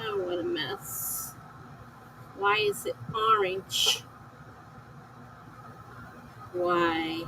Oh, what a mess. Why is it orange? Why?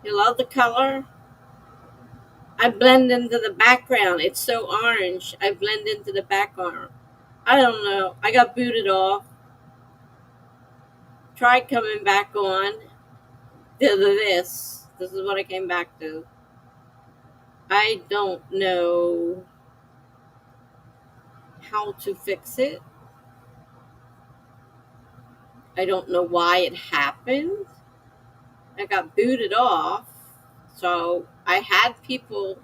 You love the color? I blend into the background. It's so orange. I blend into the background. I don't know. I got booted off. Tried coming back on. This. This is what I came back to. I don't know how to fix it. I don't know why it happened. I got booted off. So I had people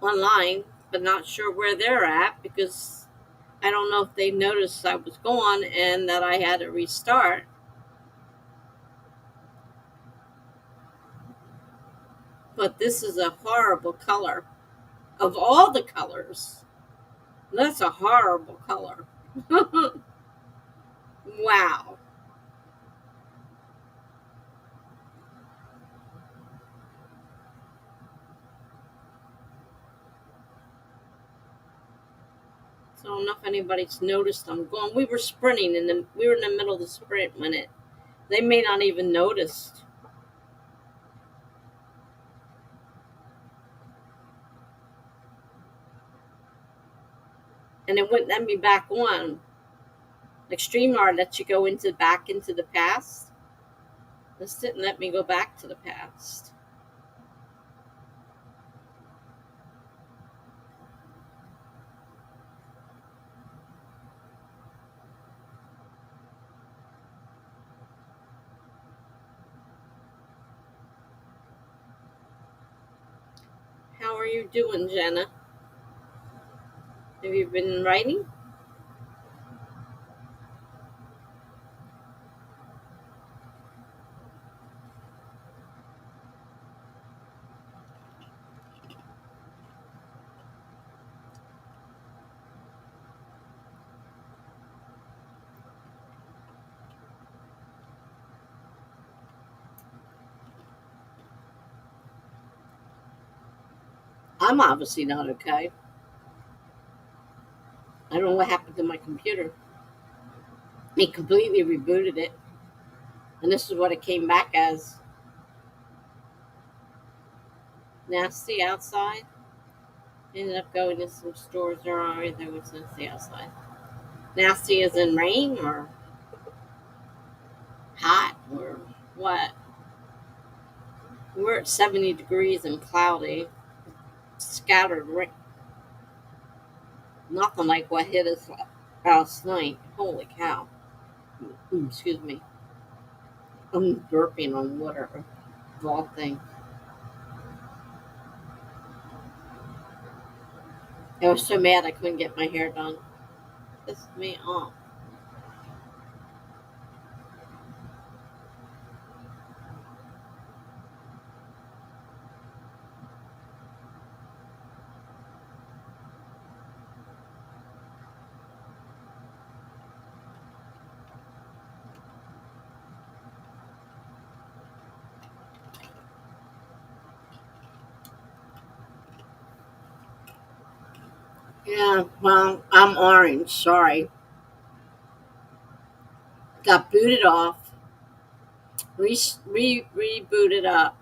online, but not sure where they're at because I don't know if they noticed I was gone and that I had to restart. But this is a horrible color. Of all the colors, that's a horrible color. Wow. So I don't know if anybody's noticed I'm gone. We were sprinting we were in the middle of the sprint when they may not even noticed. And it wouldn't let me back on. Like StreamYard lets you go back into the past. This didn't let me go back to the past. How are you doing, Jenna? Have you been writing? I'm obviously not okay. I don't know what happened to my computer. It completely rebooted it. And this is what it came back as. Nasty outside. Ended up going to some stores that are right there was nasty outside. Nasty as in rain or hot or what? We're at 70 degrees and cloudy. Scattered rain. Nothing like what hit us last night. Holy cow. Excuse me. I'm burping on water of all things. I was so mad I couldn't get my hair done. Pissed me off. Yeah, well, I'm orange. Sorry. Got booted off. Rebooted up.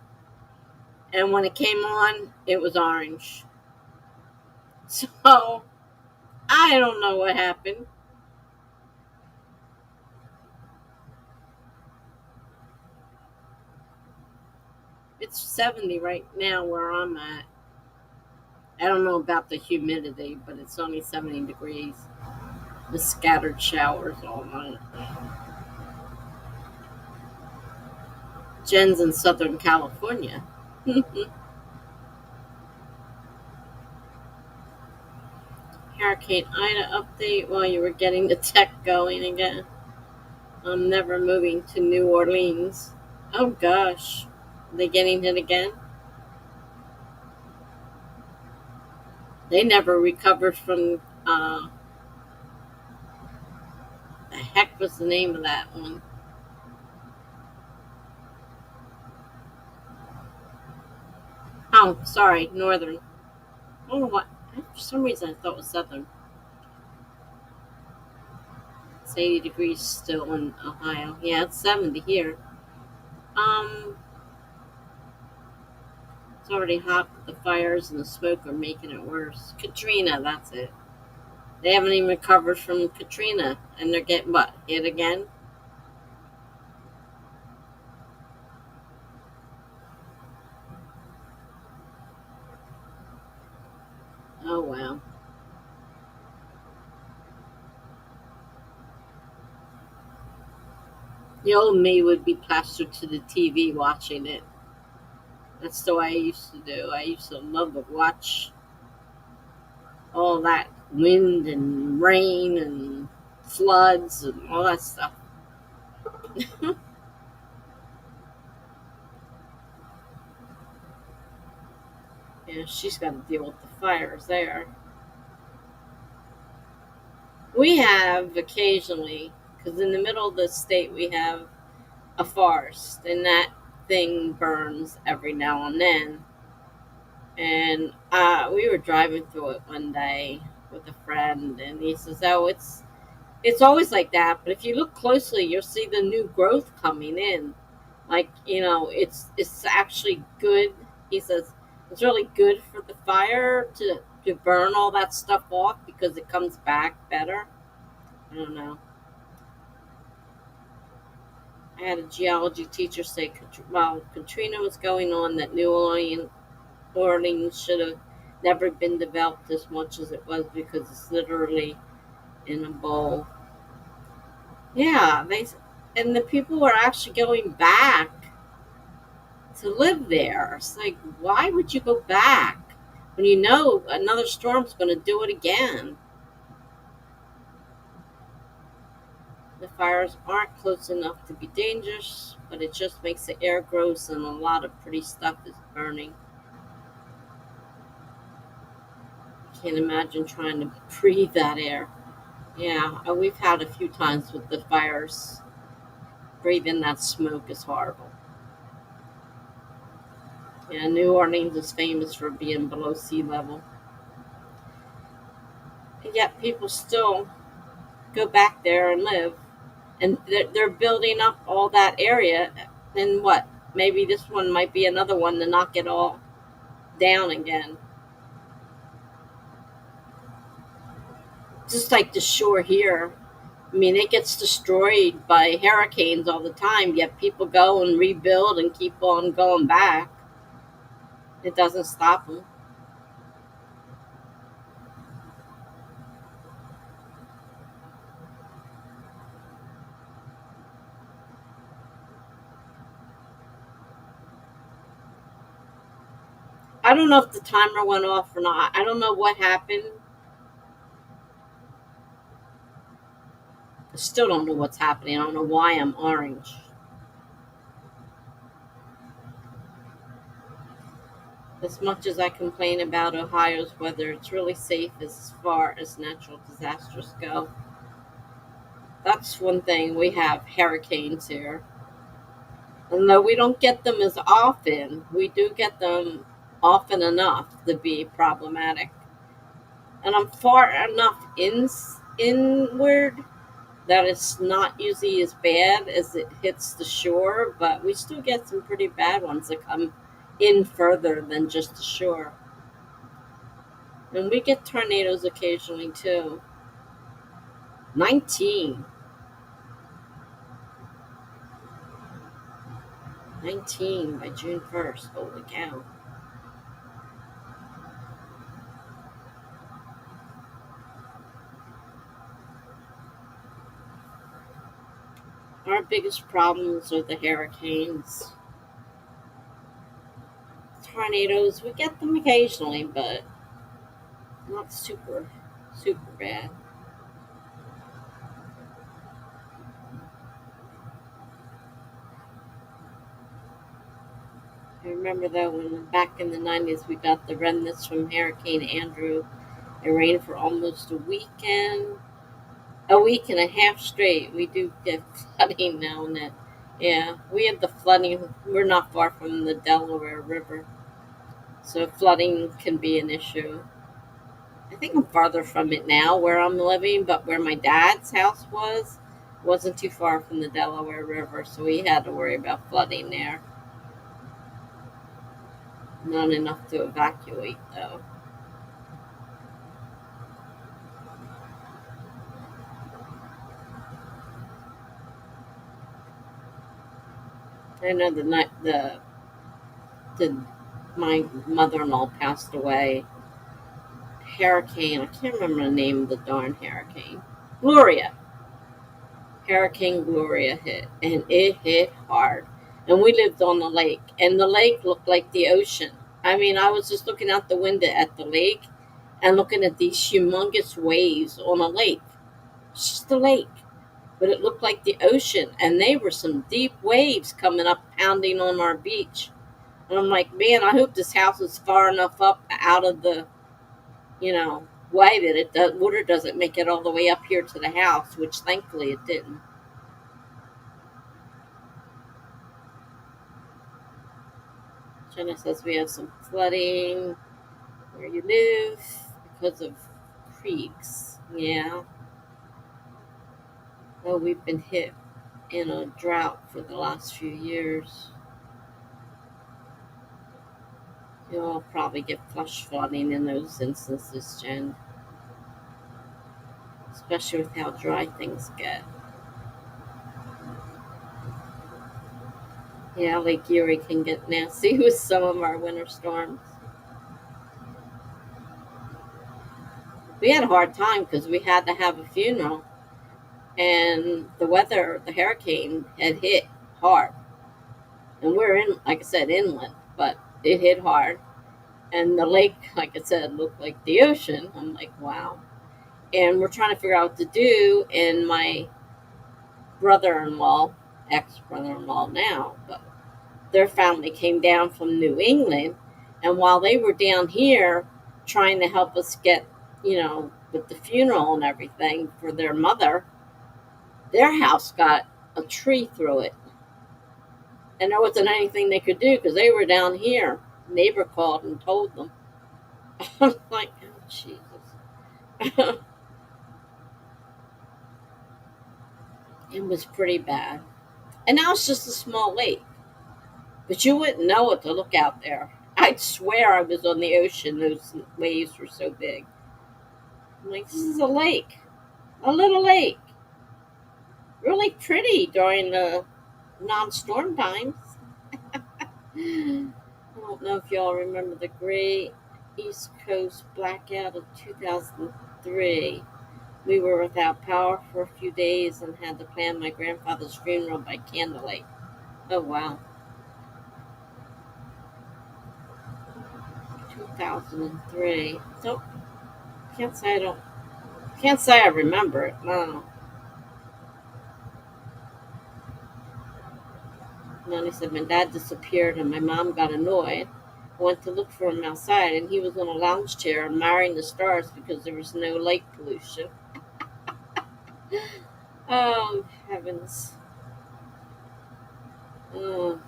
And when it came on, it was orange. So, I don't know what happened. It's 70 right now where I'm at. I don't know about the humidity, but it's only 70 degrees. The scattered showers all night. Jen's in Southern California. Hurricane Ida update while you were getting the tech going again. I'm never moving to New Orleans. Oh gosh. Are they getting hit again? They never recovered from, the heck was the name of that one? Oh, sorry, Northern. Oh, what? For some reason I thought it was Southern. It's 80 degrees still in Ohio. Yeah, it's 70 here. Um, it's already hot, but the fires and the smoke are making it worse. Katrina, that's it. They haven't even recovered from Katrina, and they're getting what? Hit again? Oh wow. The old me would be plastered to the TV watching it. That's the way I used to do. I used to love to watch all that wind and rain and floods and all that stuff. Yeah, she's got to deal with the fires there. We have occasionally, because in the middle of the state we have a forest, and that thing burns every now and then. And we were driving through it one day with a friend, and he says, "Oh, it's always like that, but if you look closely, you'll see the new growth coming in. Like it's actually good." He says it's really good for the fire to burn all that stuff off because it comes back better. I don't know. I had a geology teacher say while Katrina was going on that Orleans should have never been developed as much as it was because it's literally in a bowl. Yeah, they and the people were actually going back to live there. It's like, why would you go back when you know another storm's going to do it again? The fires aren't close enough to be dangerous, but it just makes the air gross and a lot of pretty stuff is burning. Can't imagine trying to breathe that air. Yeah, we've had a few times with the fires. Breathing that smoke is horrible. Yeah, New Orleans is famous for being below sea level. And yet people still go back there and live. And they're building up all that area. And what? Maybe this one might be another one to knock it all down again. Just like the shore here. I mean, it gets destroyed by hurricanes all the time, yet people go and rebuild and keep on going back. It doesn't stop them. I don't know if the timer went off or not. I don't know what happened. I still don't know what's happening. I don't know why I'm orange. As much as I complain about Ohio's weather, it's really safe as far as natural disasters go. That's one thing. We have hurricanes here. And though we don't get them as often, we do get them often enough to be problematic. And I'm far enough inward that it's not usually as bad as it hits the shore, but we still get some pretty bad ones that come in further than just the shore. And we get tornadoes occasionally too. 19. 19 by June 1st. Holy cow. Our biggest problems are the hurricanes. Tornadoes, we get them occasionally, but not super bad. I remember though when back in the 90s we got the remnants from Hurricane Andrew. It rained for almost a week and a half straight. We do get flooding now and then. Yeah, we have the flooding. We're not far from the Delaware River, so flooding can be an issue. I think I'm farther from it now where I'm living, but where my dad's house wasn't too far from the Delaware River, so we had to worry about flooding there. Not enough to evacuate though. I know the night the my mother-in-law passed away. Hurricane, I can't remember the name of the darn hurricane. Gloria. Hurricane Gloria hit, and it hit hard. And we lived on the lake, and the lake looked like the ocean. I mean, I was just looking out the window at the lake and looking at these humongous waves on a lake. It's just a lake, but it looked like the ocean, and they were some deep waves coming up, pounding on our beach. And I'm like, man, I hope this house is far enough up out of the, way that water doesn't make it all the way up here to the house, which thankfully it didn't. Jenna says we have some flooding where you live because of creeks. Yeah. Oh, we've been hit in a drought for the last few years. You'll probably get flash flooding in those instances, Jen. Especially with how dry things get. Yeah, Lake Erie can get nasty with some of our winter storms. We had a hard time because we had to have a funeral, and the hurricane had hit hard. And we're in, like I said, inland, but it hit hard. And the lake, like I said, looked like the ocean. I'm like, wow. And we're trying to figure out what to do. And my brother-in-law, ex-brother-in-law now, but their family came down from New England. And while they were down here trying to help us get, with the funeral and everything for their mother, their house got a tree through it. And there wasn't anything they could do because they were down here. Neighbor called and told them. I was like, oh, Jesus. It was pretty bad. And now it's just a small lake. But you wouldn't know it to look out there. I'd swear I was on the ocean. Those waves were so big. I'm like, this is a lake. A little lake. Really pretty during the non-storm times. I don't know if y'all remember the great East Coast blackout of 2003. We were without power for a few days and had to plan my grandfather's funeral by candlelight. Oh, wow. 2003. So, can't say I remember it. No. Nani said my dad disappeared and my mom got annoyed. I went to look for him outside and he was on a lounge chair admiring the stars because there was no lake pollution. Oh, heavens. Oh.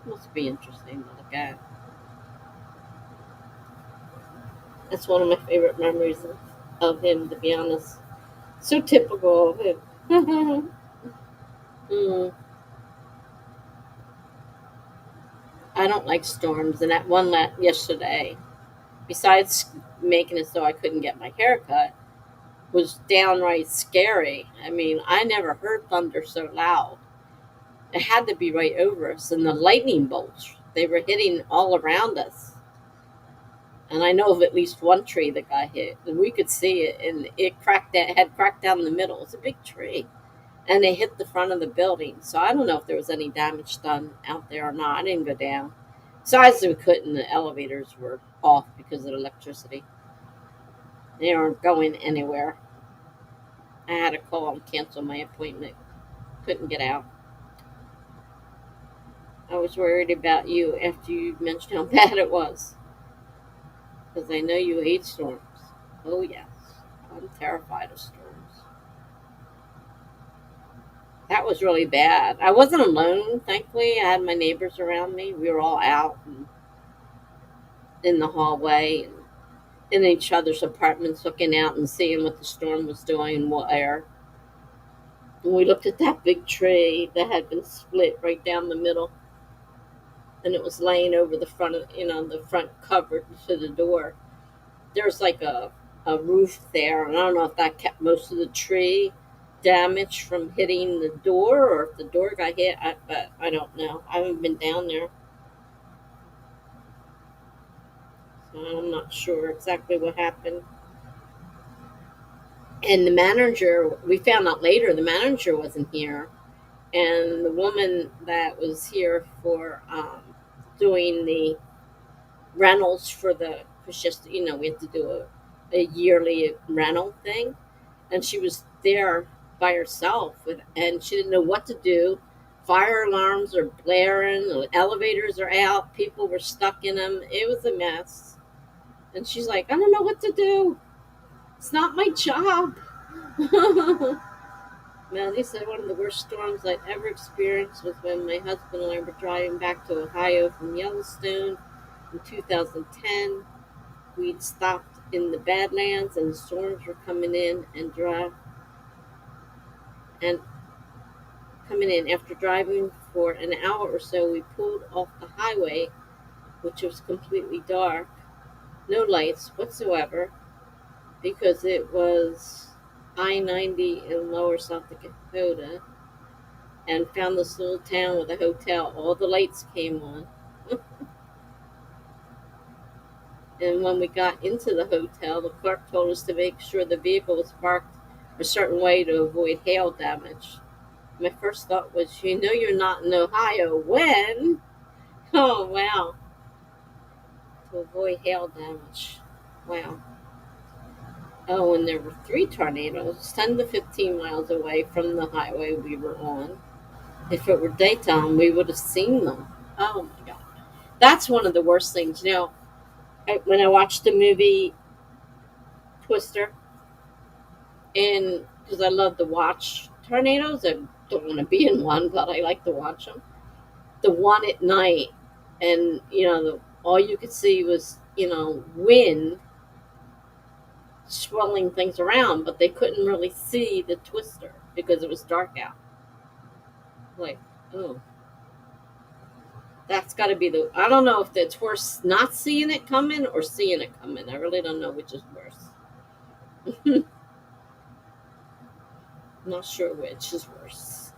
Must be interesting to look at. That's one of my favorite memories of him, to be honest. So typical of him. Mm. I don't like storms, and that one yesterday, besides making it so I couldn't get my hair cut, was downright scary. I mean, I never heard thunder so loud. It had to be right over us, and the lightning bolts, they were hitting all around us. And I know of at least one tree that got hit, and we could see it, and it had cracked down in the middle. It's a big tree, and it hit the front of the building. So I don't know if there was any damage done out there or not. I didn't go down. Besides, we couldn't. The elevators were off because of the electricity. They weren't going anywhere. I had to call and cancel my appointment. Couldn't get out. I was worried about you after you mentioned how bad it was, because I know you hate storms. Oh yes, I'm terrified of storms. That was really bad. I wasn't alone, thankfully. I had my neighbors around me. We were all out and in the hallway and in each other's apartments looking out and seeing what the storm was doing and where. And we looked at that big tree that had been split right down the middle, and it was laying over the front of, the front cover to the door. There's like a roof there, and I don't know if that kept most of the tree damage from hitting the door or if the door got hit. But I don't know. I haven't been down there, so I'm not sure exactly what happened. And the manager, we found out later, the manager wasn't here, and the woman that was here for doing the rentals for the, because just we had to do a yearly rental thing, and she was there by herself and she didn't know what to do. Fire alarms are blaring, the elevators are out, people were stuck in them. It was a mess, and she's like, I don't know what to do. It's not my job. Man, they said one of the worst storms I'd ever experienced was when my husband and I were driving back to Ohio from Yellowstone in 2010. We'd stopped in the Badlands, and the storms were and coming in. After driving for an hour or so, we pulled off the highway, which was completely dark, no lights whatsoever, because it was I-90 in lower South Dakota, and found this little town with a hotel. All the lights came on. And when we got into the hotel, the clerk told us to make sure the vehicle was parked a certain way to avoid hail damage. My first thought was, you're not in Ohio. When? Oh, wow. To avoid hail damage. Wow. Oh, and there were 3 tornadoes, 10 to 15 miles away from the highway we were on. If it were daytime, we would have seen them. Oh, my God. That's one of the worst things. When I watched the movie Twister, and because I love to watch tornadoes, I don't want to be in one, but I like to watch them. The one at night, and all you could see was wind swirling things around, but they couldn't really see the twister because it was dark out. Like, oh, that's got to be the. I don't know if it's worse not seeing it coming or seeing it coming. I really don't know which is worse. Not sure which is worse.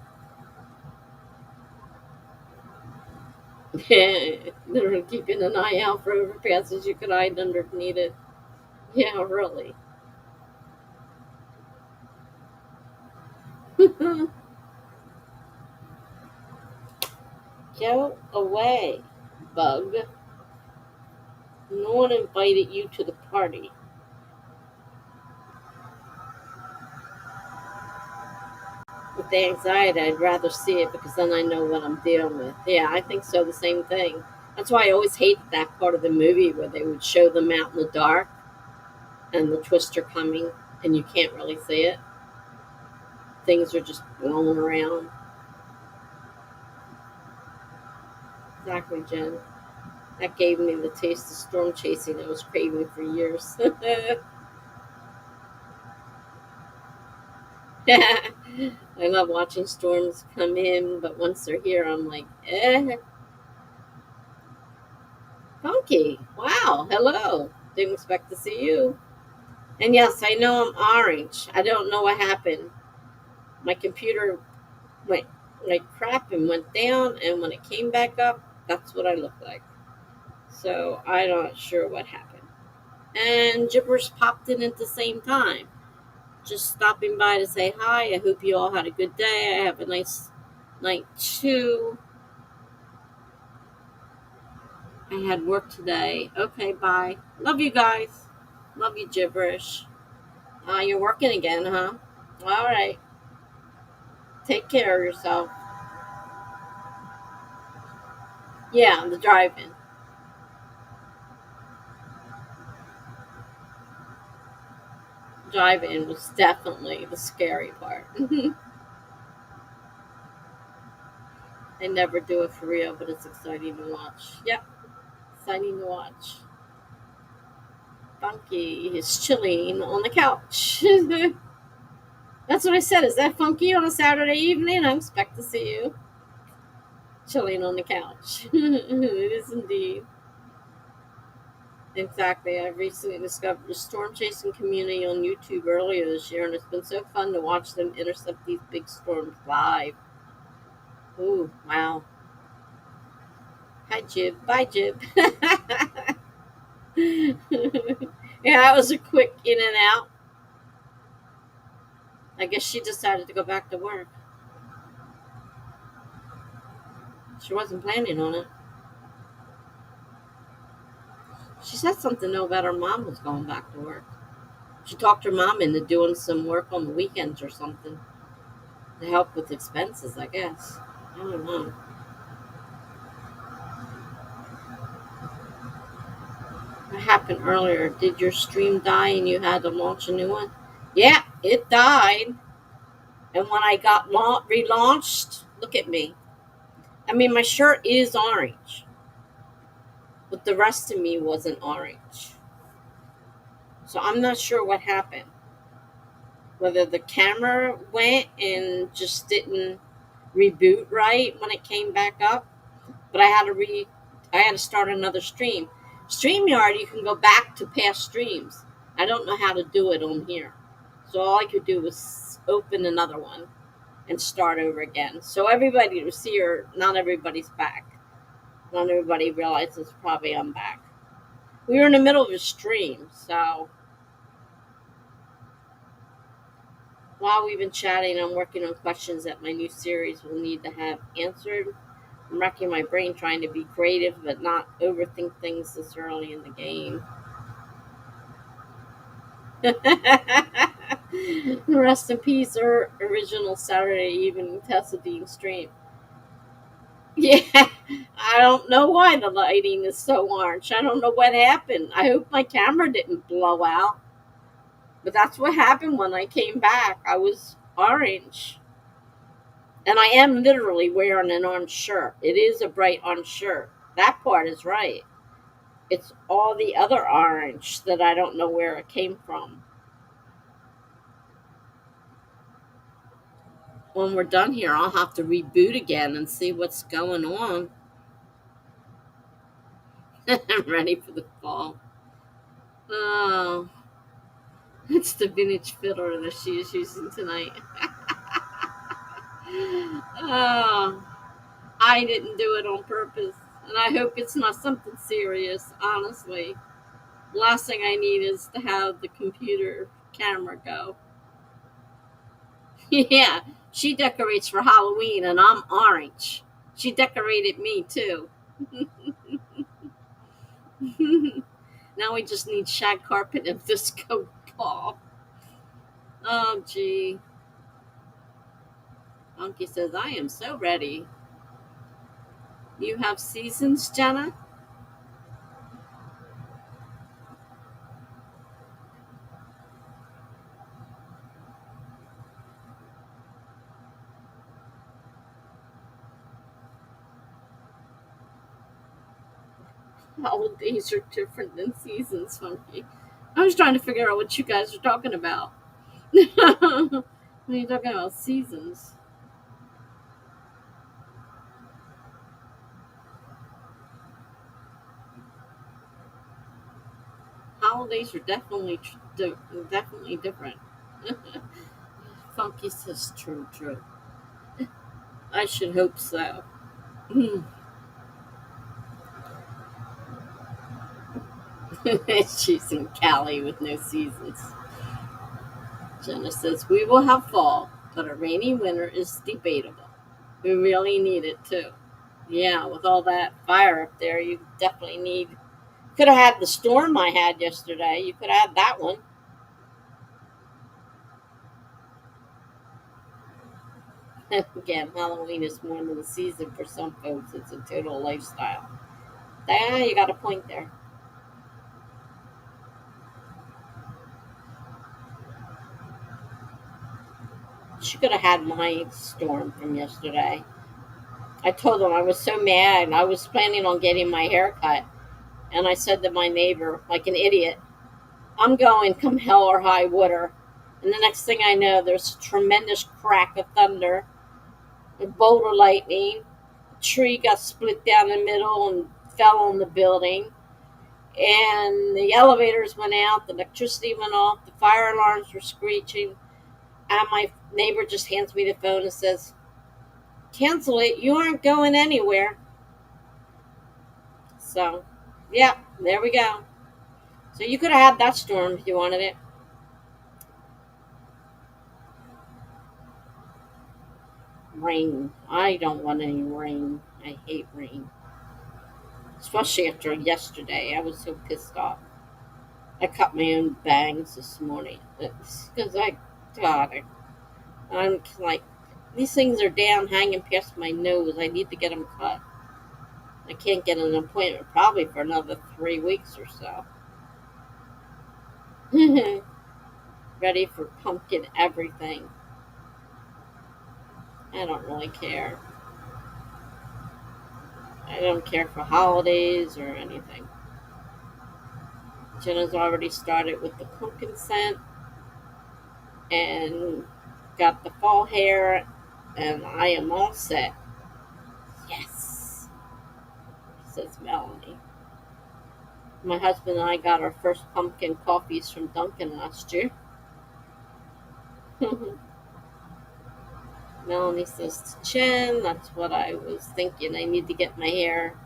They're keeping an eye out for overpasses you could hide underneath it. Yeah, really. Go away, bug. No one invited you to the party. With the anxiety, I'd rather see it because then I know what I'm dealing with. Yeah, I think so. The same thing. That's why I always hated that part of the movie where they would show them out in the dark and the twister coming, and you can't really see it. Things are just blowing around. Exactly, Jen. That gave me the taste of storm chasing I was craving for years. I love watching storms come in, but once they're here, I'm like, eh. Funky. Wow. Hello. Didn't expect to see you. And yes, I know I'm orange. I don't know what happened. My computer went like crap and went down, and when it came back up, that's what I look like. So I'm not sure what happened. And Gibberish popped in at the same time. Just stopping by to say hi. I hope you all had a good day. I have a nice night too. I had work today. Okay, bye. Love you guys. Love you, Gibberish. You're working again, huh? All right. Take care of yourself. Yeah, the drive-in. Drive-in was definitely the scary part. I never do it for real, but it's exciting to watch. Yep, exciting to watch. Funky is chilling on the couch. That's what I said. Is that funky on a Saturday evening? I expect to see you chilling on the couch. It is indeed. Exactly. I recently discovered a storm chasing community on YouTube earlier this year, and it's been so fun to watch them intercept these big storms live. Ooh, wow. Hi, Jib. Bye, Jib. Yeah, that was a quick in and out. I guess she decided to go back to work. She wasn't planning on it. She said something though about her mom was going back to work. She talked her mom into doing some work on the weekends or something to help with expenses, I guess. I don't know. What happened earlier? Did your stream die and you had to launch a new one? Yeah, it died. And when I got relaunched, look at me. I mean, my shirt is orange, but the rest of me wasn't orange. So I'm not sure what happened. Whether the camera went and just didn't reboot right when it came back up, but I had to start another stream. StreamYard, you can go back to past streams. I don't know how to do it on here. So all I could do was open another one and start over again. So everybody was here, not everybody's back. Not everybody realizes probably I'm back. We were in the middle of a stream, so while we've been chatting, I'm working on questions that my new series will need to have answered. I'm racking my brain trying to be creative but not overthink things this early in the game. Rest in peace, our original Saturday evening Tessa Dean stream. Yeah, I don't know why the lighting is so orange. I don't know what happened. I hope my camera didn't blow out. But that's what happened when I came back. I was orange. And I am literally wearing an orange shirt. It is a bright orange shirt. That part is right. It's all the other orange that I don't know where it came from. When we're done here, I'll have to reboot again and see what's going on. I'm ready for the fall. Oh, it's the vintage fiddler that she is using tonight. Oh, I didn't do it on purpose. And I hope it's not something serious, honestly. Last thing I need is to have the computer camera go. Yeah, she decorates for Halloween and I'm orange. She decorated me too. Now we just need shag carpet and disco ball. Oh, gee. Monkey says, I am so ready. You have seasons, Jenna? Holidays are different than seasons, Funky. I was trying to figure out what you guys are talking about. When you're talking about seasons, holidays are definitely definitely different. Funky says true, true. I should hope so. She's in Cali with no seasons. Jenna says, we will have fall, but a rainy winter is debatable. We really need it too. Yeah, with all that fire up there, you definitely need. Could have had the storm I had yesterday. You could have had that one. Again, Halloween is more than a season for some folks. It's a total lifestyle. Yeah, you got a point there. She could have had my storm from yesterday. I told them I was so mad. I was planning on getting my hair cut. And I said to my neighbor, like an idiot, I'm going come hell or high water. And the next thing I know, there's a tremendous crack of thunder, a bolt of lightning, a tree got split down the middle and fell on the building. And the elevators went out, the electricity went off, the fire alarms were screeching. And my neighbor just hands me the phone and says, cancel it, you aren't going anywhere. So, yeah, there we go. So you could have had that storm if you wanted it. Rain. I don't want any rain. I hate rain. Especially after yesterday. I was so pissed off. I cut my own bangs this morning. Because God, I'm like, these things are down hanging past my nose. I need to get them cut. I can't get an appointment probably for another 3 weeks or so. Ready for pumpkin everything. I don't really care. I don't care for holidays or anything. Jenna's already started with the pumpkin scent and got the fall hair, and I am all set. Yes, says Melanie. My husband and I got our first pumpkin coffees from Dunkin' last year. Melanie says to Jen, that's what I was thinking. I need to get my hair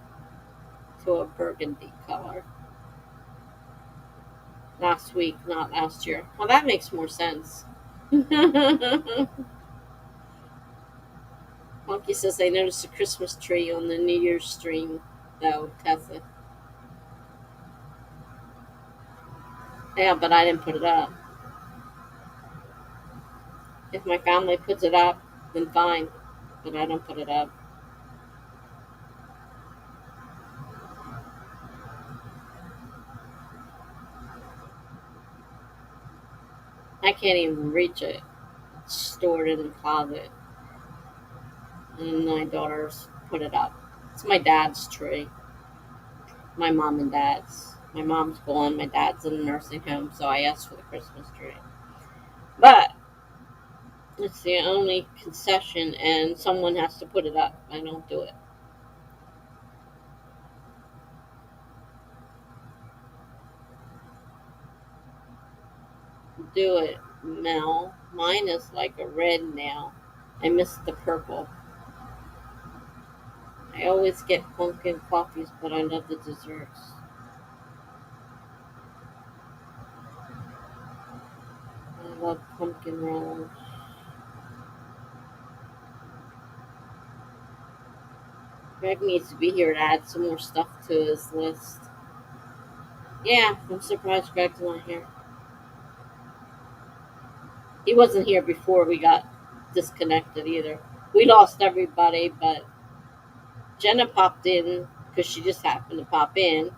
to a burgundy color. Last week, not last year. Well, that makes more sense. Monkey says, I noticed a Christmas tree on the New Year's stream, though, Tessa. Yeah, but I didn't put it up. If my family puts it up, then fine. But I don't put it up. I can't even reach it. It's stored in the closet. And my daughters put it up. It's my dad's tree. My mom and dad's. My mom's gone. My dad's in a nursing home, so I asked for the Christmas tree. But it's the only concession, and someone has to put it up. I don't do it. Do it, Mel. Mine is like a red now. I miss the purple. I always get pumpkin coffees, but I love the desserts. I love pumpkin rolls. Greg needs to be here to add some more stuff to his list. Yeah, I'm surprised Greg's not here. He wasn't here before we got disconnected either. We lost everybody, but Jenna popped in because she just happened to pop in,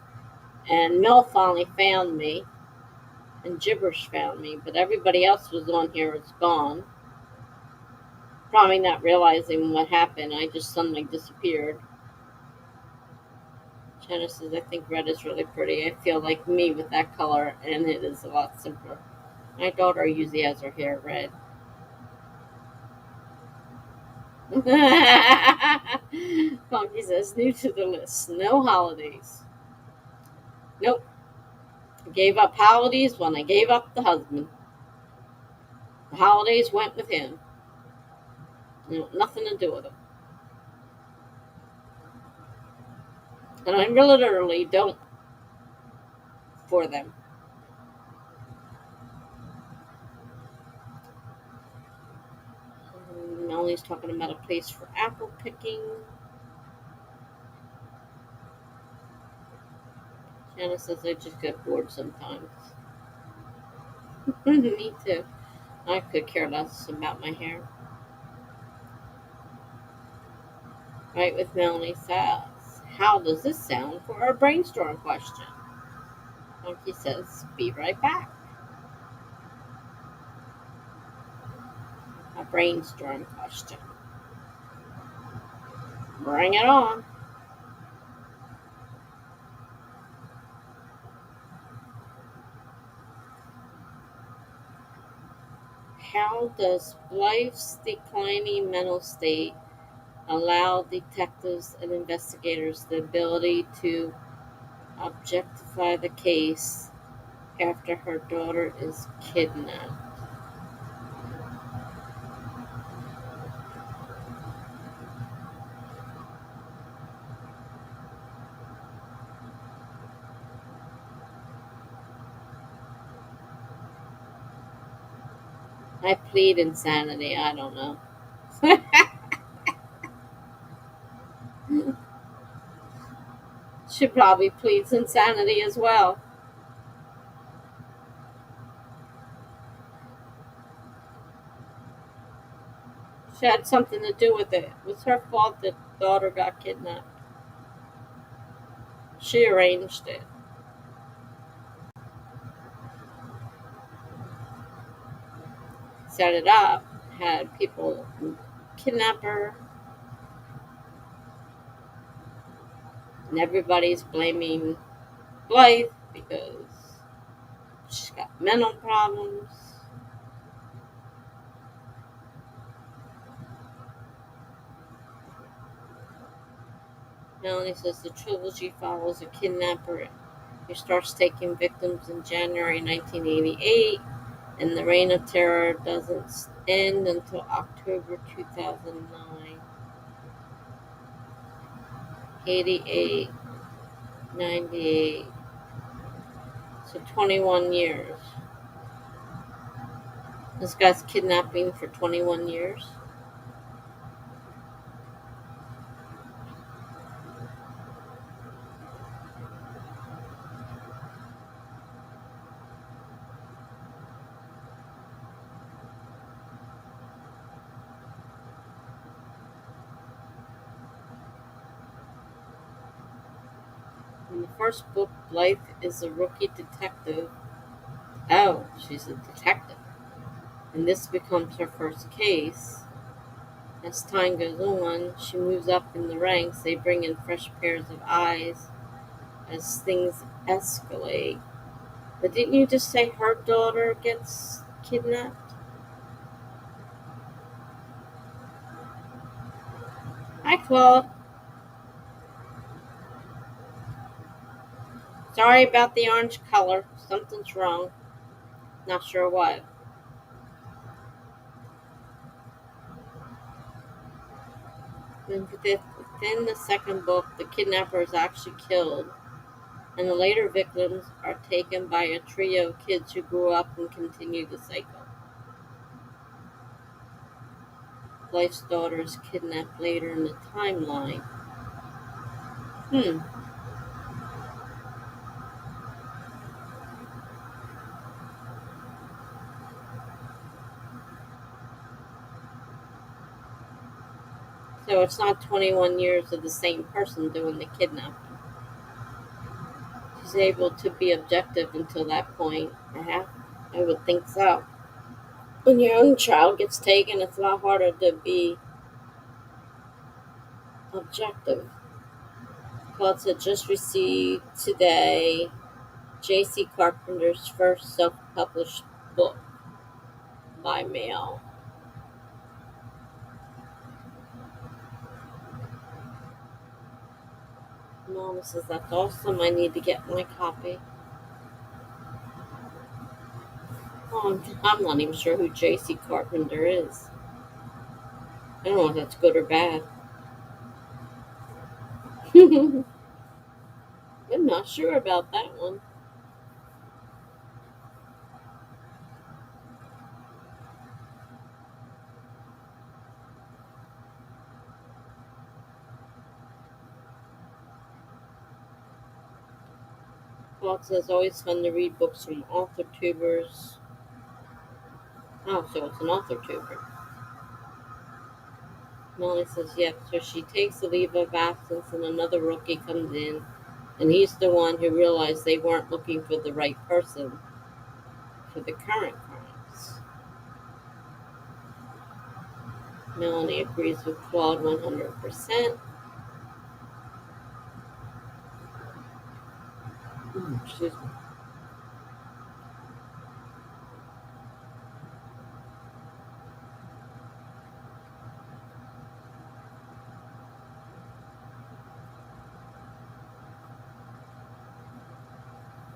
and Mel finally found me, and Gibberish found me, but everybody else was on here is gone. Probably not realizing what happened. I just suddenly disappeared. Jenna says, I think red is really pretty. I feel like me with that color, and it is a lot simpler. My daughter usually has her hair red. Funky says, new to the list. No holidays. Nope. I gave up holidays when I gave up the husband. The holidays went with him. Nothing to do with him. And I literally don't for them. Melanie's talking about a place for apple picking. Jana says I just get bored sometimes. Me too. I could care less about my hair. Right with Melanie says, how does this sound for our brainstorm question? Monkey says, be right back. A brainstorm question. Bring it on. How does Blythe's declining mental state allow detectives and investigators the ability to objectify the case after her daughter is kidnapped? I plead insanity. I don't know. She probably pleads insanity as well. She had something to do with it. It was her fault that daughter got kidnapped. She arranged it. Set it up. Had people kidnap her. And everybody's blaming Blythe because she's got mental problems. Melanie says the trilogy follows a kidnapper who starts taking victims in January 1988, and the Reign of Terror doesn't end until October 2009. 88, 98, so 21 years. This guy's kidnapping for 21 years. In the first book, Blythe is a rookie detective. Oh, she's a detective. And this becomes her first case. As time goes on, she moves up in the ranks. They bring in fresh pairs of eyes as things escalate. But didn't you just say her daughter gets kidnapped? Hi, Claude. Sorry about the orange color. Something's wrong. Not sure what. Within the second book, the kidnapper is actually killed, and the later victims are taken by a trio of kids who grew up and continue the cycle. Blythe's daughter is kidnapped later in the timeline. So it's not 21 years of the same person doing the kidnapping. She's able to be objective until that point. I would think so. When your own child gets taken, it's a lot harder to be objective. Claude said just received today J.C. Carpenter's first self-published book by mail. Mama says that's awesome. I need to get my copy. Oh, I'm not even sure who J.C. Carpenter is. I don't know if that's good or bad. I'm not sure about that one. Claude says always fun to read books from Authortubers. Oh, so it's an Authortuber. Molly says yep. So she takes a leave of absence, and another rookie comes in, and he's the one who realized they weren't looking for the right person for the current crimes. Melanie agrees with Claude 100%. Excuse me.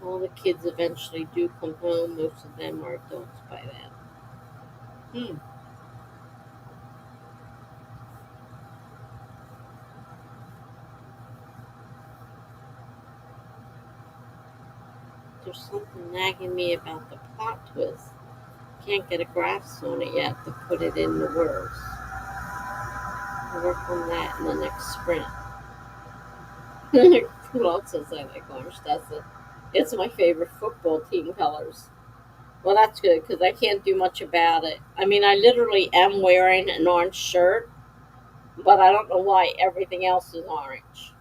All the kids eventually do come home. Most of them are adults by then. There's something nagging me about the plot twist. Can't get a grasp on it yet to put it in the words. I'll work on that in the next sprint. Who else says I like orange? That's it. It's my favorite football team colors. Well, that's good because I can't do much about it. I mean, I literally am wearing an orange shirt, but I don't know why everything else is orange.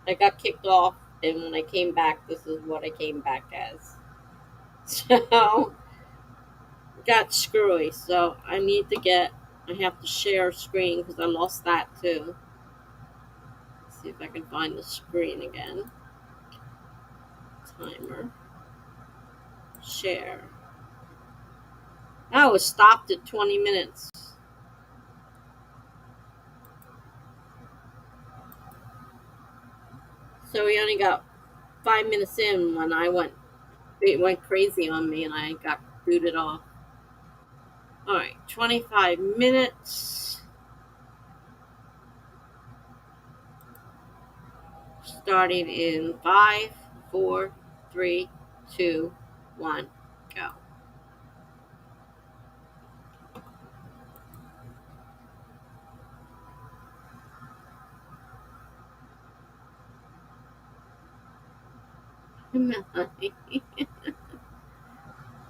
I got kicked off, and when I came back, this is what I came back as. So, got screwy. So, I need to get, I have to share screen because I lost that too. Let's see if I can find the screen again. Timer. Share. Oh, it stopped at 20 minutes. So we only got 5 minutes in when it went crazy on me and I got booted off. All right, 25 minutes. Starting in 5, 4, 3, 2, 1, go.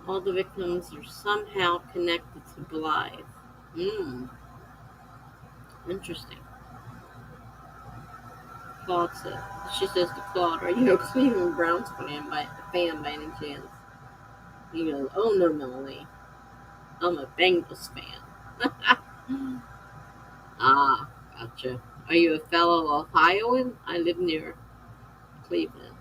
All the victims are somehow connected to Blythe. Hmm, interesting. Claude said, she says to Claude, are you a Cleveland Browns fan by any chance? He goes, oh no, Melanie. I'm a Bengals fan. Ah, gotcha. Are you a fellow Ohioan? I live near Cleveland.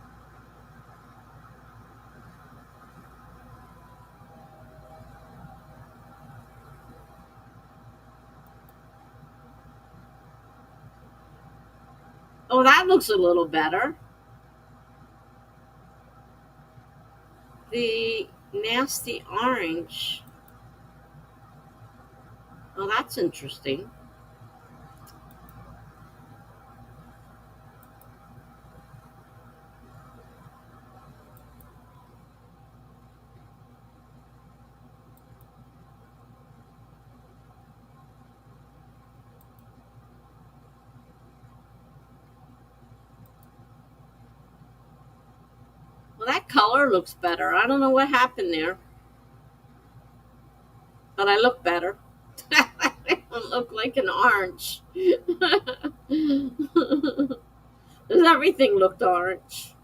Oh, that looks a little better. The nasty orange. Oh, that's interesting. Well, that color looks better. I don't know what happened there, but I look better. I don't look like an orange. Everything looked orange.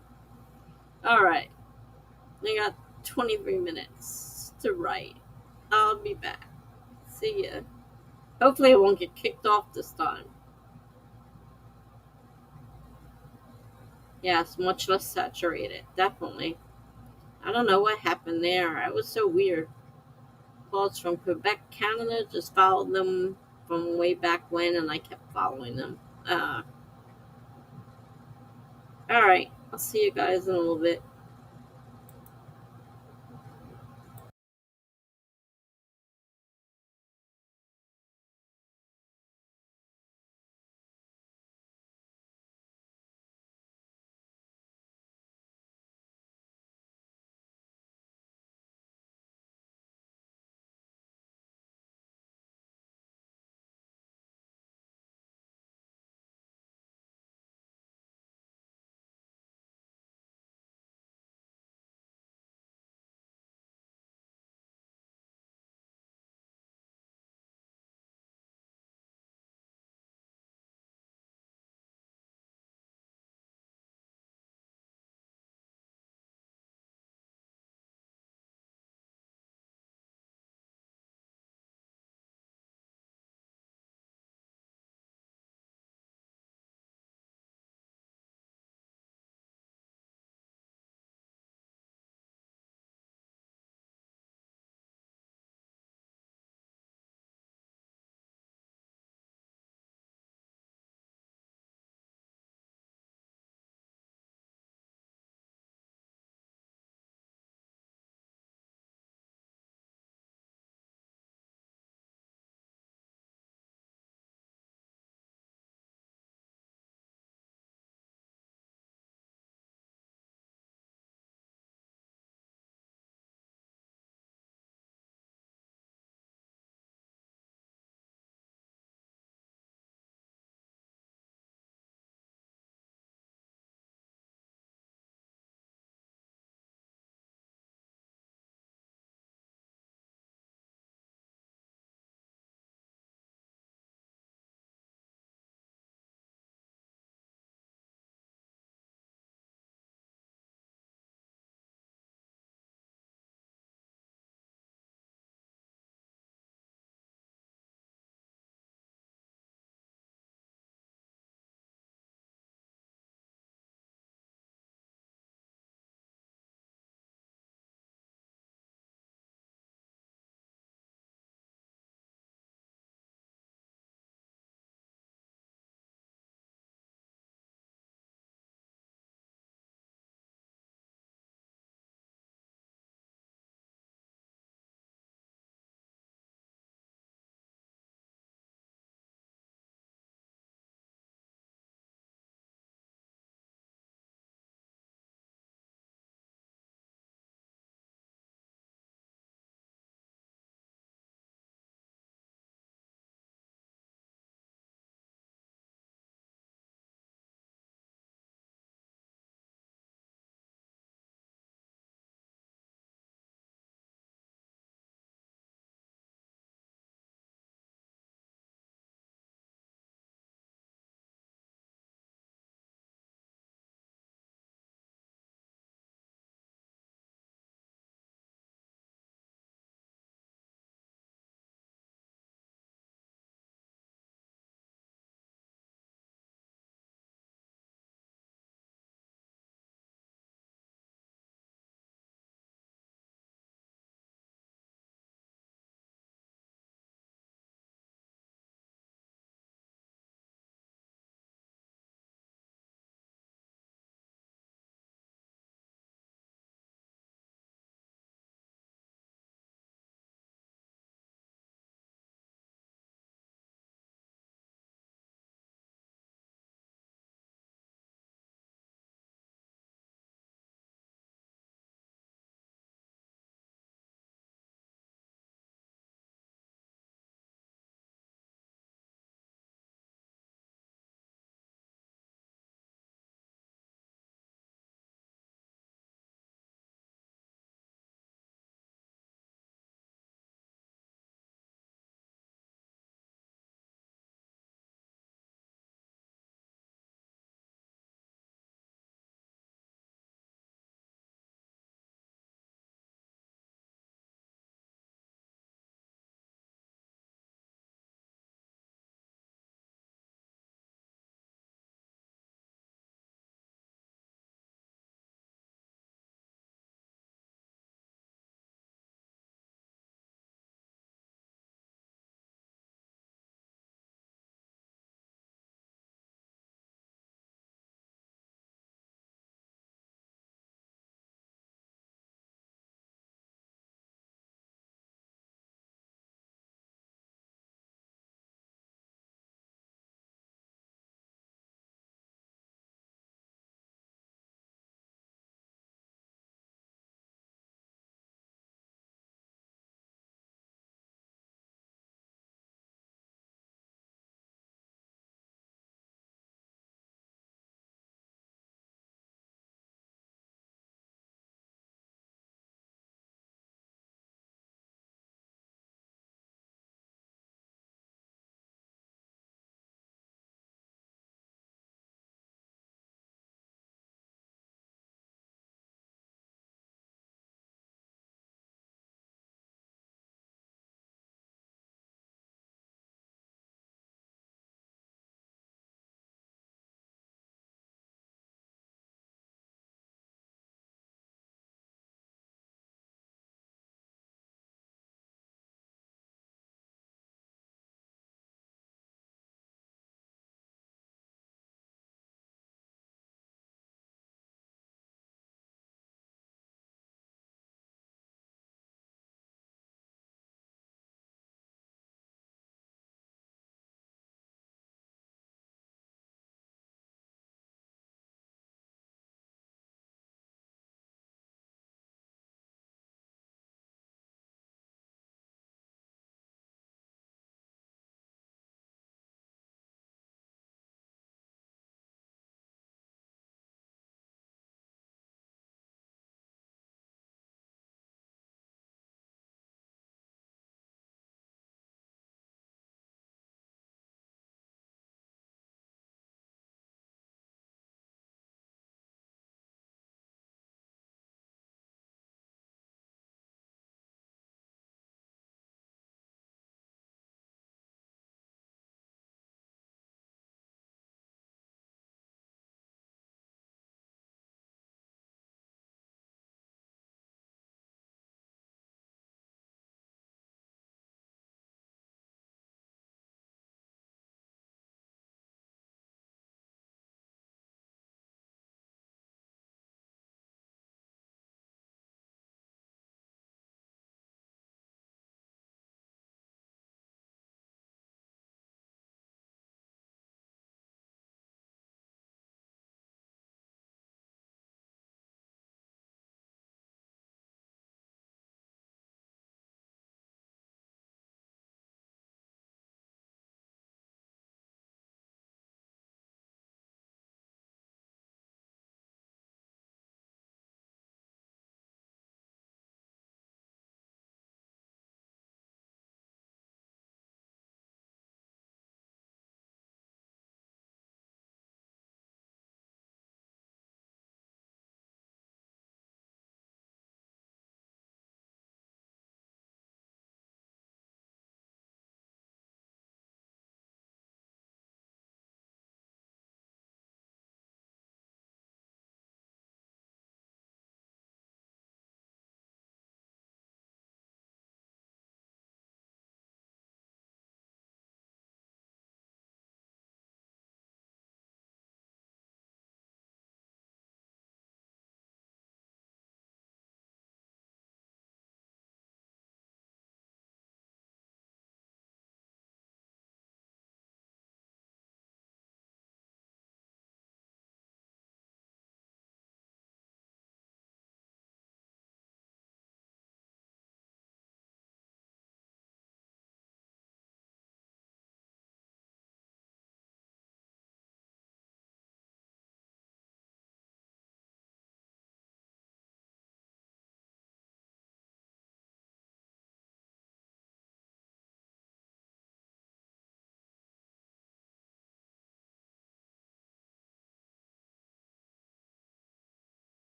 All right. I got 23 minutes to write. I'll be back. See ya. Hopefully, I won't get kicked off this time. Yes, much less saturated. Definitely. I don't know what happened there. It was so weird. Calls from Quebec, Canada. Just followed them from way back when, and I kept following them. All right. I'll see you guys in a little bit.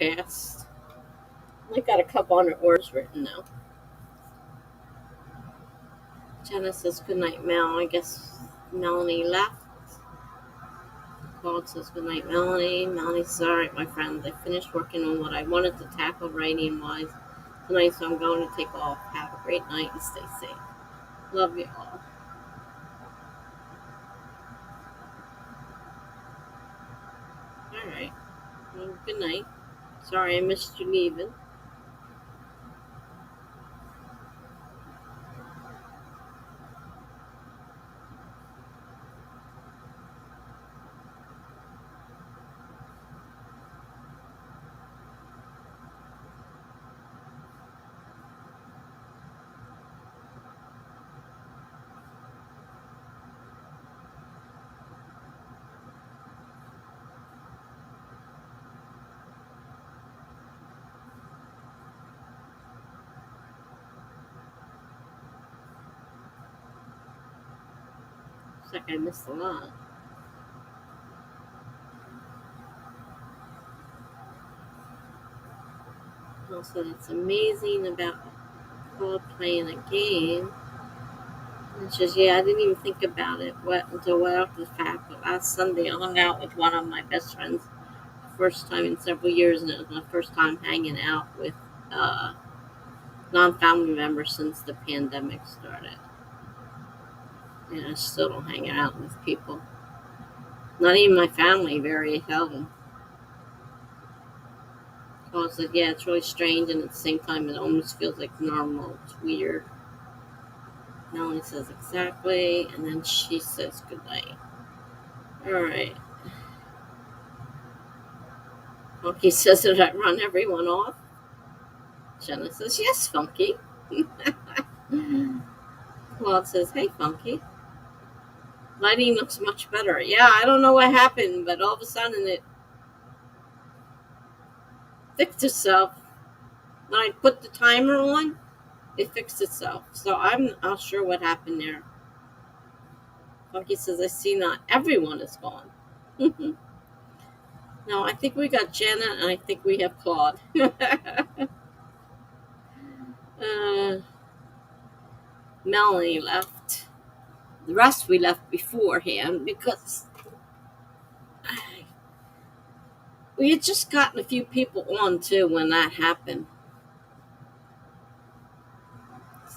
fast. I got a couple hundred words written now. Jenna says goodnight, Mel. I guess Melanie left. Claude says goodnight, Melanie. Melanie says, alright, my friends. I finished working on what I wanted to tackle writing wise tonight, so I'm going to take off. Have a great night and stay safe. Love you all. Alright. Well, good night. Sorry I missed you leaving. Looks like I missed a lot. Also, that's amazing about Claude playing a game. And she says, yeah, I didn't even think about it until well after the fact. But last Sunday, I hung out with one of my best friends, first time in several years, and it was my first time hanging out with non-family members since the pandemic started. And I still don't hang out with people. Not even my family very seldom. Paul said, yeah, it's really strange, and at the same time, it almost feels like normal. It's weird. Melanie says, exactly, and then she says goodnight. Alright. Funky says, did I run everyone off? Jenna says, yes, Funky. Claude says, hey, Funky. Lighting looks much better. Yeah, I don't know what happened, but all of a sudden it fixed itself. When I put the timer on, it fixed itself. So I'm not sure what happened there. Funky says, I see not everyone is gone. No, I think we got Jenna, and I think we have Claude. Melanie left. The rest we left beforehand because we had just gotten a few people on too when that happened.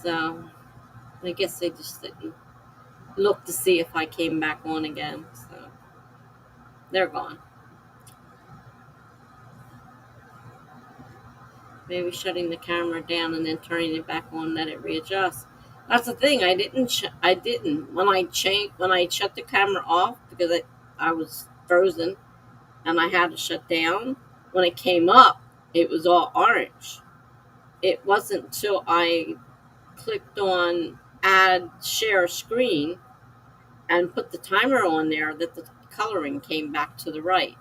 So I guess they just didn't look to see if I came back on again. So they're gone. Maybe shutting the camera down and then turning it back on, let it readjust. That's the thing. I didn't when I shut the camera off because I was frozen and I had to shut down. When it came up, it was all orange. It wasn't until I clicked on add share screen and put the timer on there that the coloring came back to the right.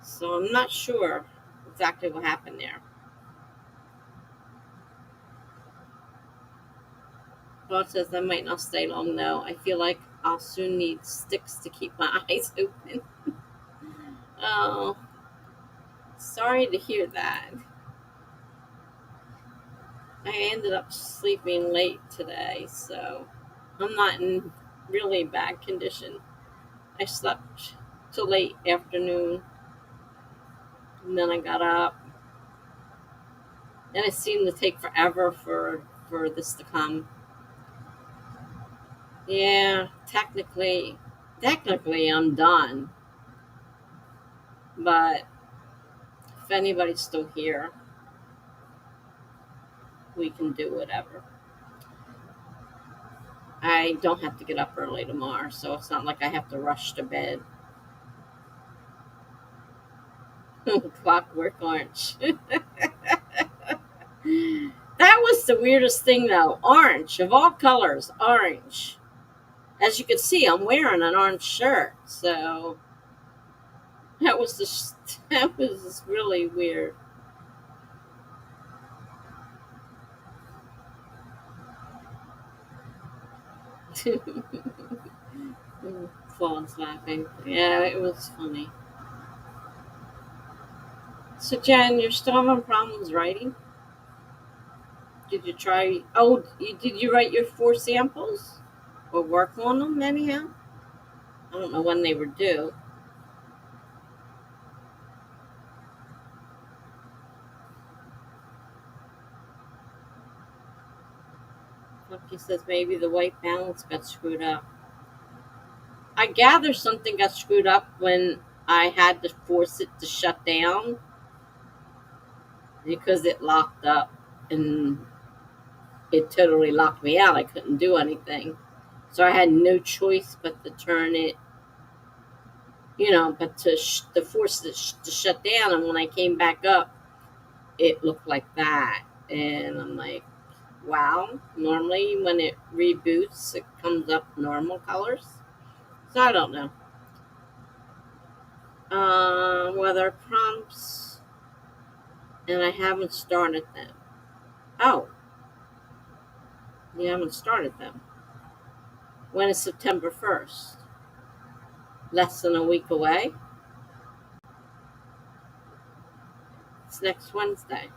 So I'm not sure exactly what happened there. Claude says I might not stay long though. I feel like I'll soon need sticks to keep my eyes open. Oh, sorry to hear that. I ended up sleeping late today, so I'm not in really bad condition. I slept till late afternoon, and then I got up, and it seemed to take forever for this to come. Yeah, technically I'm done, but if anybody's still here, we can do whatever. I don't have to get up early tomorrow, so it's not like I have to rush to bed. Clockwork Orange. That was the weirdest thing, though. Orange, of all colors, orange. As you can see, I'm wearing an orange shirt, so that was just really weird. Claude's laughing. Yeah, it was funny. So, Jen, you're still having problems writing? Did you try? Oh, did you write your 4 samples or work on them anyhow? I don't know when they were due. Lucky says maybe the white balance got screwed up. I gather something got screwed up when I had to force it to shut down because it locked up and it totally locked me out. I couldn't do anything. So I had no choice but to turn it, but to force it to shut down. And when I came back up, it looked like that. And I'm like, wow. Normally, when it reboots, it comes up normal colors. So I don't know. Weather prompts, and I haven't started them. Oh, you haven't started them. When is September 1st? Less than a week away. It's next Wednesday.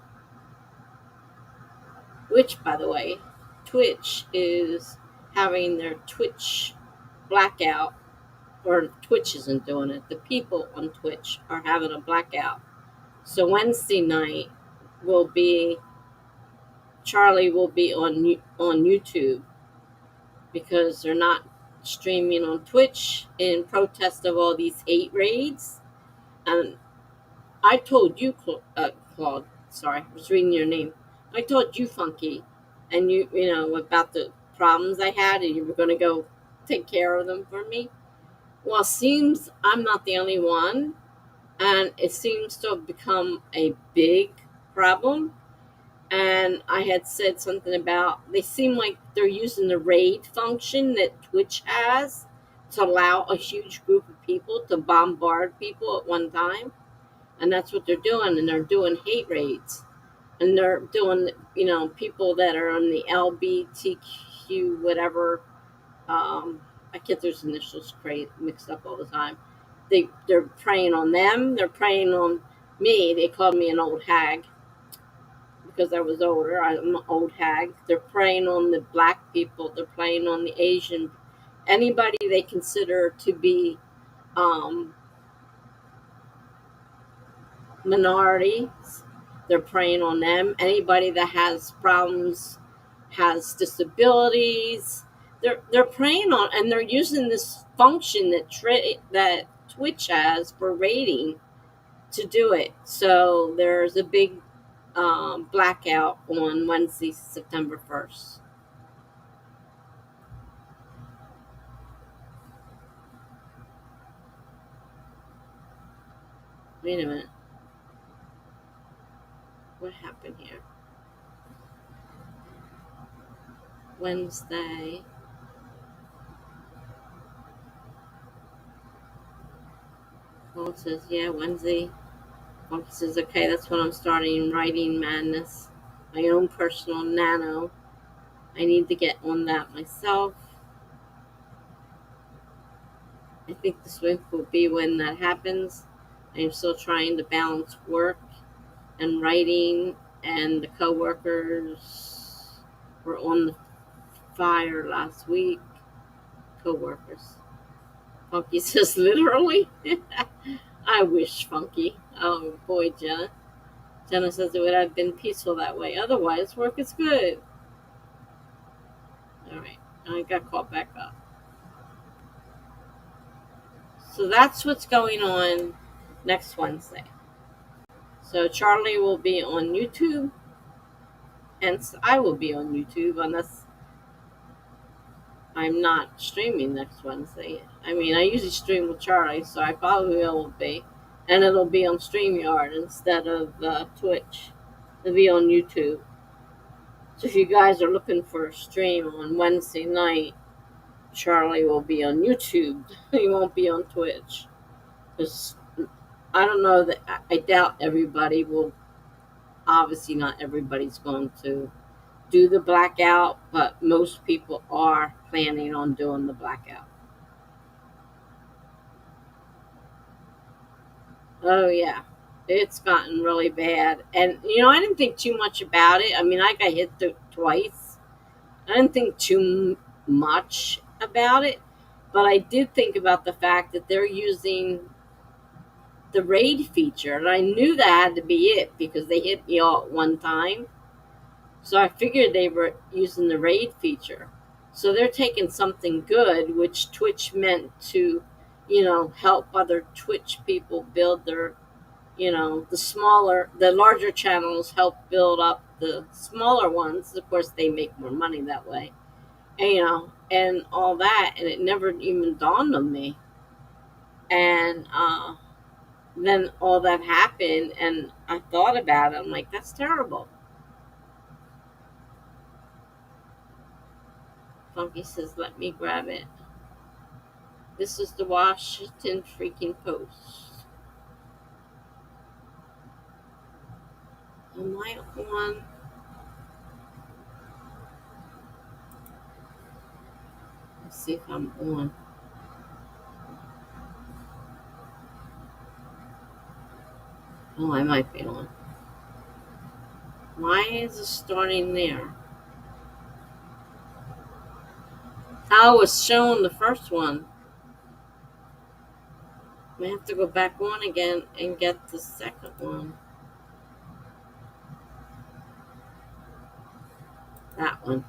Which, by the way, Twitch is having their Twitch blackout, or Twitch isn't doing it. The people on Twitch are having a blackout. So Wednesday night will be Charlie will be on YouTube because they're not streaming on Twitch in protest of all these hate raids. And I told you, Claude. Sorry, I was reading your name. I told you, Funky, and you know about the problems I had, and you were going to go take care of them for me. Well, it seems I'm not the only one, and it seems to have become a big problem. And I had said something about they seem like they're using the raid function that Twitch has to allow a huge group of people to bombard people at one time. And that's what they're doing. And they're doing hate raids. And they're doing, people that are on the LBTQ, whatever. I get those initials mixed up all the time. They're preying on them. They're preying on me. They called me an old hag because I was older. I'm an old hag. They're preying on the black people. They're preying on the Asian, anybody they consider to be um, minorities. They're preying on them. Anybody that has problems, has disabilities. They're preying on, and they're using this function that Twitch has for rating to do it. So there's a big blackout on Wednesday, September 1st. Wait a minute. What happened here? Wednesday. Well, it says, yeah, Wednesday. Well, it says, okay, that's when I'm starting writing madness. My own personal nano. I need to get on that myself. I think this week will be when that happens. I am still trying to balance work and writing, and the coworkers were on the fire last week. Coworkers. Funky says literally. I wish, Funky. Oh boy, Jenna. Jenna says it would have been peaceful that way. Otherwise, work is good. All right, I got caught back up. So that's what's going on next Wednesday. So Charlie will be on YouTube, and I will be on YouTube unless I'm not streaming next Wednesday. I mean, I usually stream with Charlie, so I probably will be. And it'll be on StreamYard instead of Twitch. It'll be on YouTube. So if you guys are looking for a stream on Wednesday night, Charlie will be on YouTube. He won't be on Twitch. Because I don't know that I doubt everybody will. Obviously, not everybody's going to do the blackout, but most people are planning on doing the blackout. Oh, yeah. It's gotten really bad. And, I didn't think too much about it. I mean, I got hit twice. I didn't think too much about it. But I did think about the fact that they're using the raid feature. And I knew that had to be it because they hit me all at one time. So I figured they were using the raid feature. So they're taking something good, which Twitch meant to, help other Twitch people build their, the larger channels help build up the smaller ones. Of course, they make more money that way, and, and all that. And it never even dawned on me. And then all that happened, and I thought about it. I'm like, that's terrible. Funky says, let me grab it. This is the Washington freaking Post. Am I on? Let's see if I'm on. Oh, I might be on. Why is it starting there? I was showing the first one. I have to go back on again and get the second one. That one.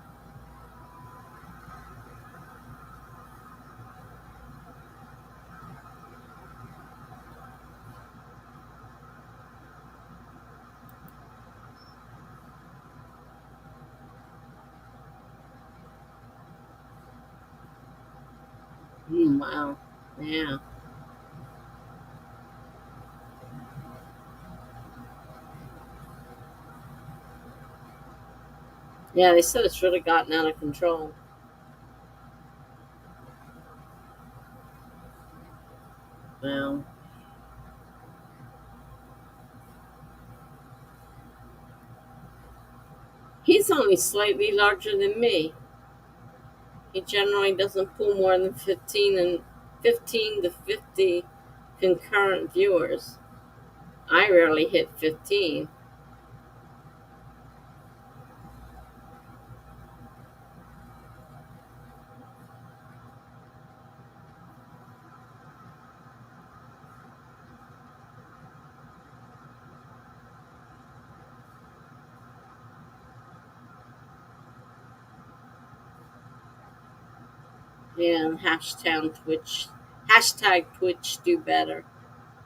Wow. Yeah. Yeah, they said it's really gotten out of control. Wow. He's only slightly larger than me. He generally doesn't pull more than 15 to 50 concurrent viewers. I rarely hit 15. Yeah, and hashtag Twitch do better.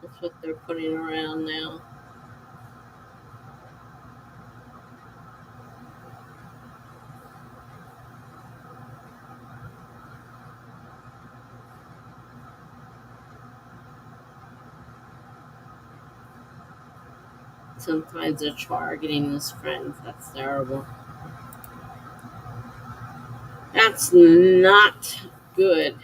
That's what they're putting around now. Sometimes they're targeting his friends. That's terrible. That's not good.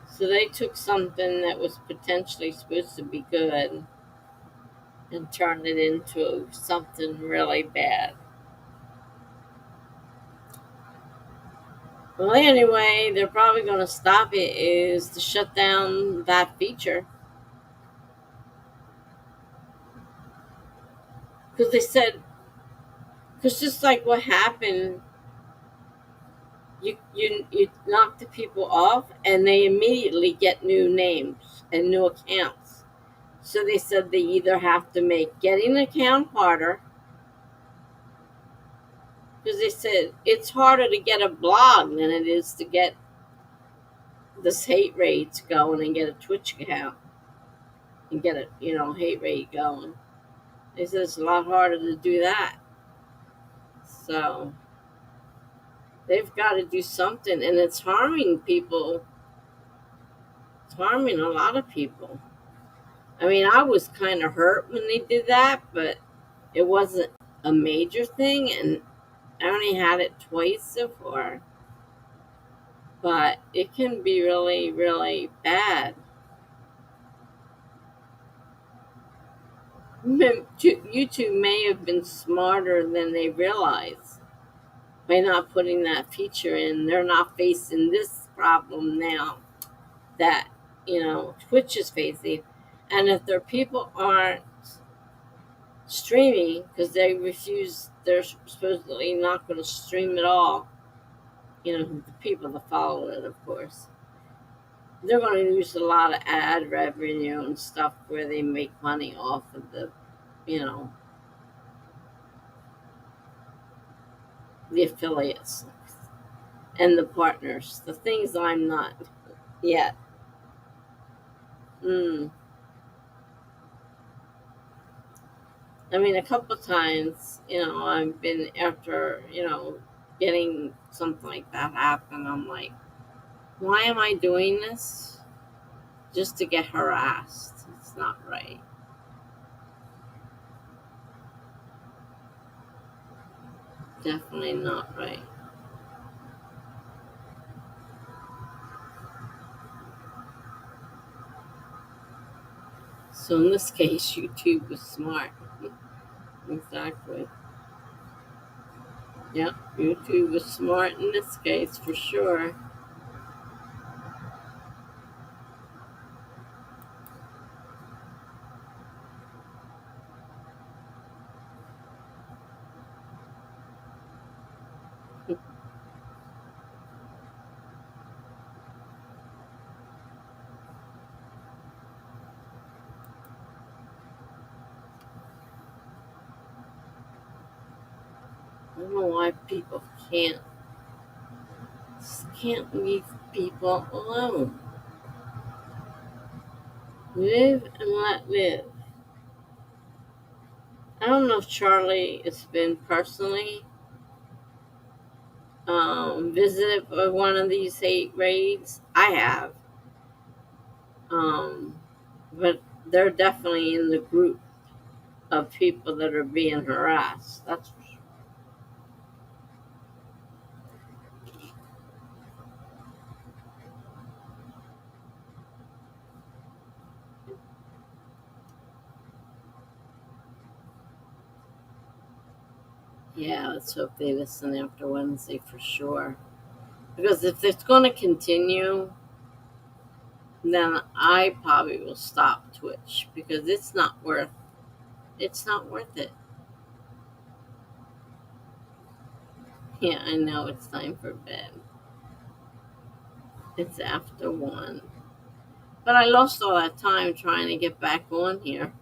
So they took something that was potentially supposed to be good and turned it into something really bad. Well, anyway, they're probably going to stop it is to shut down that feature. Because they said, because just like what happened, you knock the people off and they immediately get new names and new accounts. So they said they either have to make getting an account harder, because they said it's harder to get a blog than it is to get this hate raids going and get a Twitch account and get a hate raid going. They said it's a lot harder to do that. So they've got to do something, and it's harming people. It's harming a lot of people. I mean, I was kind of hurt when they did that, but it wasn't a major thing, and I only had it twice so far. But it can be really, really bad. YouTube may have been smarter than they realize by not putting that feature in. They're not facing this problem now that Twitch is phasing, and if their people aren't streaming because they refuse, they're supposedly not going to stream at all. The people that follow it, of course, they're going to use a lot of ad revenue and stuff where they make money off of you know, the affiliates and the partners, the things I'm not yet. Mm. I mean, a couple of times, I've been after, getting something like that happen. I'm like, why am I doing this? Just to get harassed. It's not right. Definitely not right. So in this case, YouTube was smart. Exactly. Yep, YouTube was smart in this case for sure. I don't know why people can't leave people alone. Live and let live. I don't know if Charlie has been personally visited by one of these hate raids. I have, um, but they're definitely in the group of people that are being harassed. That's for sure. Yeah, let's hope they listen after Wednesday for sure. Because if it's going to continue, then I probably will stop Twitch because it's not worth it. Yeah, I know it's time for bed. It's after 1. But I lost all that time trying to get back on here.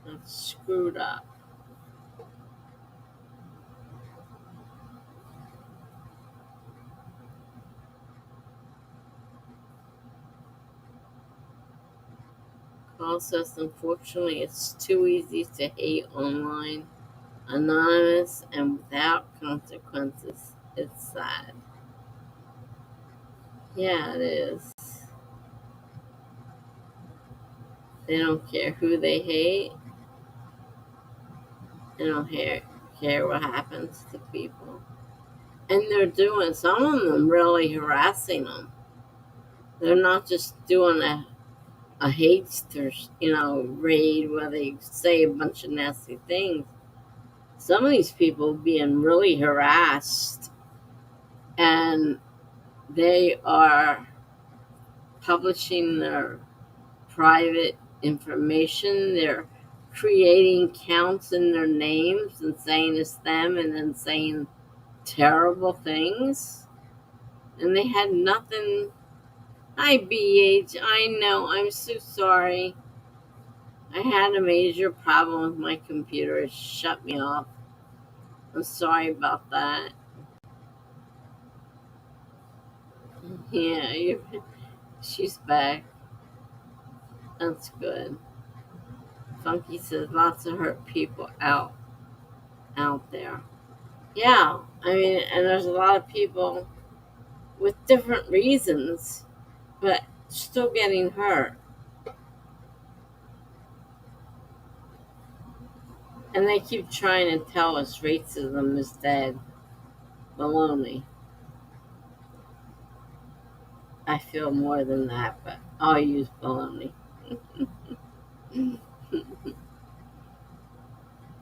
That's screwed up. Paul says, unfortunately, it's too easy to hate online, anonymous, and without consequences. It's sad. Yeah, it is. They don't care who they hate. They don't care what happens to people. And they're doing, some of them really harassing them. They're not just doing a hate, raid where they say a bunch of nasty things. Some of these people being really harassed, and they are publishing their private information. They're creating counts in their names and saying it's them and then saying terrible things. And they had nothing. Hi, BH. I know. I'm so sorry. I had a major problem with my computer. It shut me off. I'm sorry about that. Yeah, she's back. That's good. Funky says lots of hurt people out there. Yeah, I mean, and there's a lot of people with different reasons, but still getting hurt. And they keep trying to tell us racism is dead. Baloney. I feel more than that, but I'll use baloney.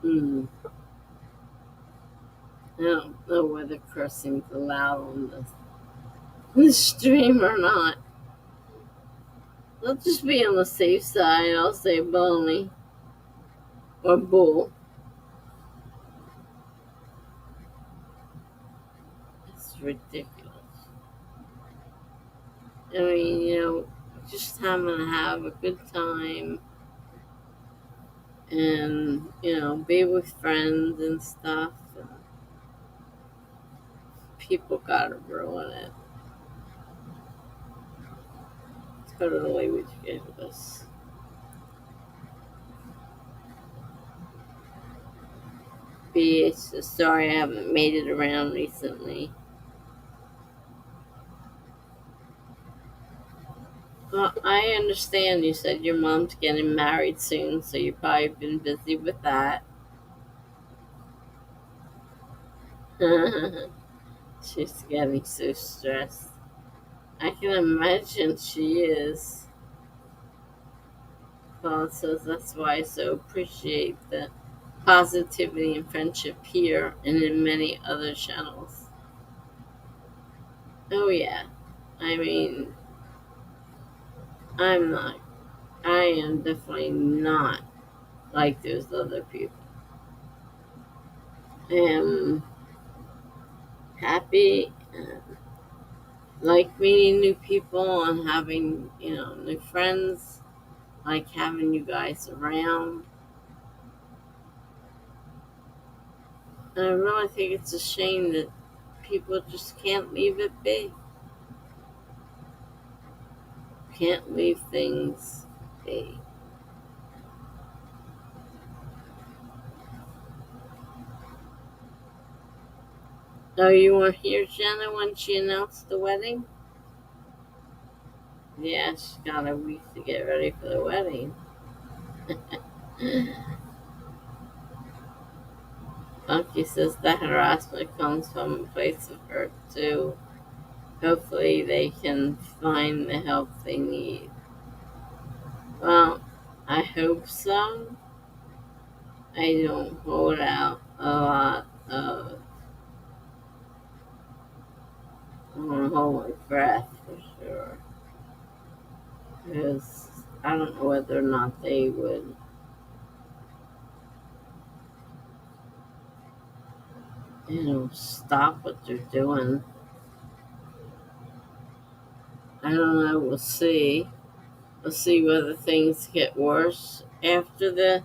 Mm. I don't know whether cursing's allowed on this. the stream or not. Let's just be on the safe side. I'll say bony or bull. It's ridiculous. I mean, just having to have a good time and, be with friends and stuff. And people gotta ruin it. Totally ridiculous. Sorry I haven't made it around recently. Well, I understand you said your mom's getting married soon, so you've probably been busy with that. She's getting so stressed. I can imagine she is. Paul says that's why I so appreciate the positivity and friendship here and in many other channels. Oh, yeah. I mean, I'm not. I am definitely not like those other people. I am happy and like meeting new people and having, new friends, like having you guys around. And I really think it's a shame that people just can't leave it be. Can't leave things be. Oh, you weren't here, Jenna, when she announced the wedding? Yeah, she's got a week to get ready for the wedding. Funky says that harassment comes from a place of hurt, too. Hopefully, they can find the help they need. Well, I hope so. I don't hold out a lot of. I don't hold my breath for sure. Because I don't know whether or not they would, stop what they're doing. I don't know. We'll see. We'll see whether things get worse after the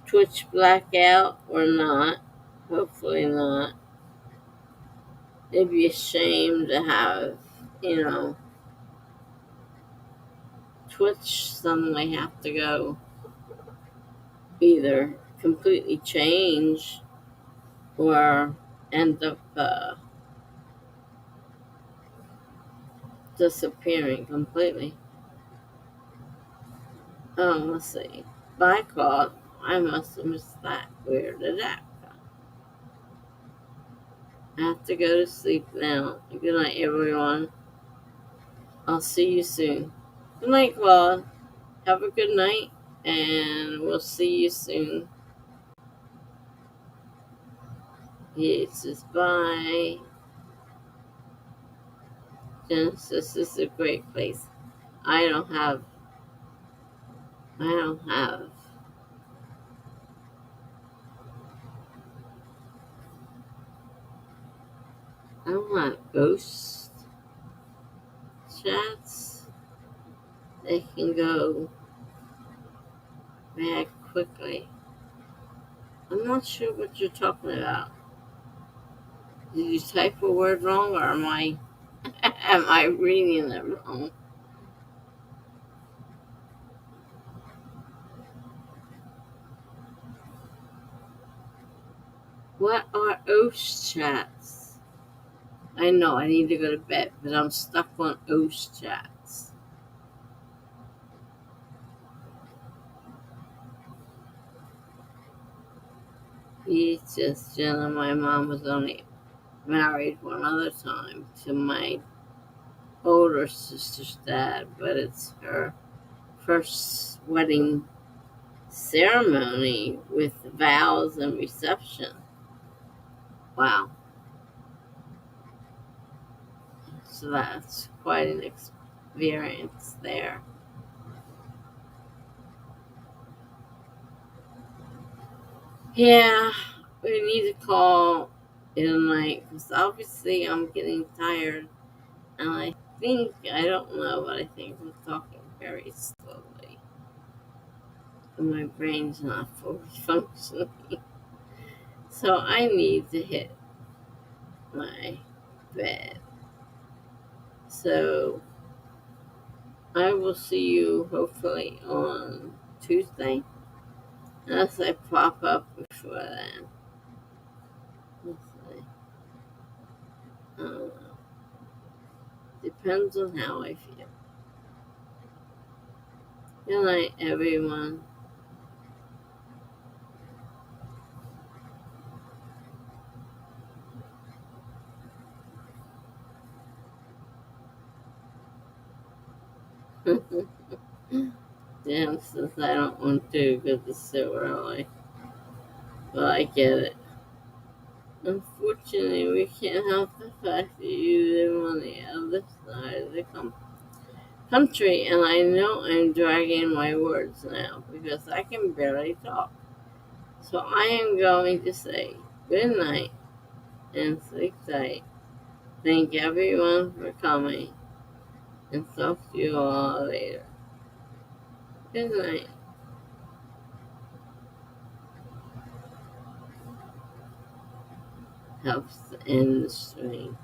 Twitch blackout or not. Hopefully not. It'd be a shame to have, you know, Twitch suddenly have to go either completely change or end up disappearing completely. Oh, let's see. By God, I must have missed that. Where did that go? I have to go to sleep now. Good night, everyone. I'll see you soon. Good night, Claude. Have a good night, and we'll see you soon. He says bye. Genesis is a great place. I don't have. I don't have. I don't want ghost chats. They can go back quickly. I'm not sure what you're talking about. Did you type a word wrong, or am I am I reading it wrong? What are OS chats? I know I need to go to bed, but I'm stuck on OS chats. It's just Jenna. My mom was only married one other time to my older sister's dad, but it's her first wedding ceremony with vows and reception. Wow. So that's quite an experience there. Yeah, we need to call it a night because obviously I'm getting tired. And I think, I don't know, but I think I'm talking very slowly. And my brain's not fully functioning. So I need to hit my bed. So I will see you hopefully on Tuesday. Unless I pop up before then. Let's see. I don't know. Depends on how I feel. Good night, everyone. Damn, since I don't want to because it's so early. But I get it. Unfortunately, we can't help the fact that you live on the other side of the country, and I know I'm dragging my words now because I can barely talk. So I am going to say good night and sleep tight. Thank everyone for coming, and talk to you all later. Good night. Helps to end the stream.